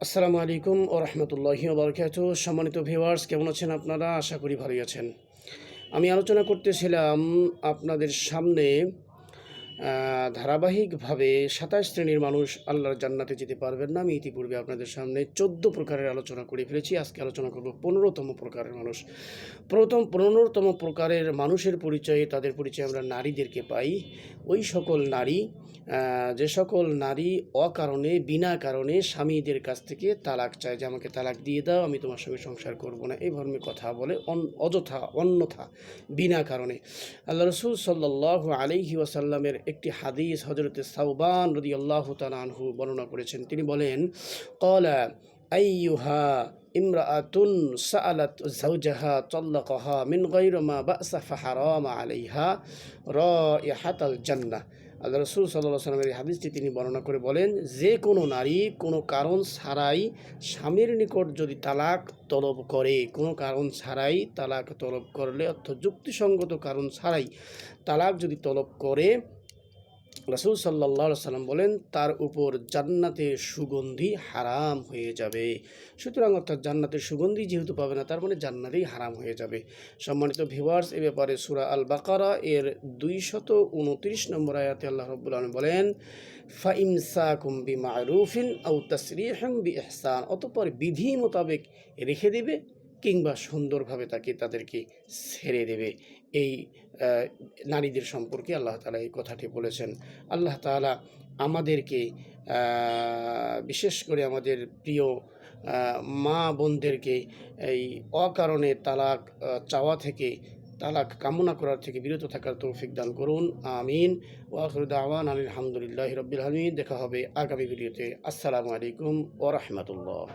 আসসালামু আলাইকুম ও রহমতুল্লাহি ওয়া বারাকাতুহু। সম্মানিত ভিউয়ার্স, কেমন আছেন আপনারা? আশা করি ভালোই আছেন। আমি আলোচনা করতেছিলাম আপনাদের সামনে ধারাবাহিকভাবে ২৭ শ্রেণীর মানুষ আল্লাহর জান্নাতে যেতে পারবেন না। আমি ইতিপূর্বে আপনাদের সামনে ১৪ প্রকারের আলোচনা করে ফেলেছি। আজকে আলোচনা করব ১৫তম প্রকারের মানুষ। ১৫তম প্রকারের মানুষের পরিচয়ে, তাদের পরিচয়ে আমরা নারীদেরকে পাই। ওই সকল নারী, যে সকল নারী অকারণে, বিনা কারণে স্বামীদের কাছ থেকে তালাক চায়, যে আমাকে তালাক দিয়ে দাও, আমি তোমার সঙ্গে সংসার করব না, এই ধরনের কথা বলে অযথা, অন্যথা, বিনা কারণে। আল্লাহ রসুল সাল্লাল্লাহু আলাইহি ওয়াসাল্লামের একটি হাদিস হযরতে সাওবান রাদিয়াল্লাহু তাআলা আনহু বর্ণনা করেছেন। তিনি বলেন, ক্বালা আইয়ুহা ইমরাআতুন সাআলাত যাওজাহা তাল্লাকাহা মিন গায়রি মা বা'সা ফাহারামা আলাইহা রাইহাতাল জান্নাহ। আল্লাহ রসুল সাল্লাল্লাহু আলাইহি ওয়াসাল্লামের এই হাদিসটি তিনি বর্ণনা করে বলেন, যে কোনো নারী কোনো কারণ ছাড়াই স্বামীর নিকট যদি তালাক তলব করে, কোনো কারণ ছাড়াই তালাক তলব করলে, অর্থাৎ যুক্তিসঙ্গত কারণ ছাড়াই তালাক যদি তলব করে, রাসূল সাল্লাল্লাহু আলাইহি সাল্লাম বলেন তার উপর জান্নাতের সুগন্ধি হারাম হয়ে যাবে। সুতরাং অর্থাৎ জান্নাতের সুগন্ধি যেহেতু পাবে না, তার মানে জান্নাতেই হারাম হয়ে যাবে। সম্মানিত ভিউয়ার্স, এ ব্যাপারে সূরা আল বাকারা এর ২২৯ নম্বর আয়াতে আল্লাহ রাব্বুল আলামিন বলেন, ফাইমসাকুম বিমা'রুফিন আও তাসরিহুম বিইহসান, অতঃপর বিধি মোতাবেক রেখে দেবে কিংবা সুন্দরভাবে তাদেরকে ছেড়ে দেবে। এই নারীদের সম্পর্কে আল্লাহ তাআলা এই কথাটি বলেছেন। আল্লাহ তাআলা আমাদেরকে, বিশেষ করে আমাদের প্রিয় মা বোনদেরকে এই অকারণে তালাক চাওয়া থেকে, তালাক কামনা করার থেকে বিরত থাকার তৌফিক দান করুন। আমিন। ওয়া আখিরু দাওয়ানা আলহামদুলিল্লাহি রাব্বিল আলামিন। দেখা হবে আগামী ভিডিওতে। আসসালামু আলাইকুম ওয়া রাহমাতুল্লাহ।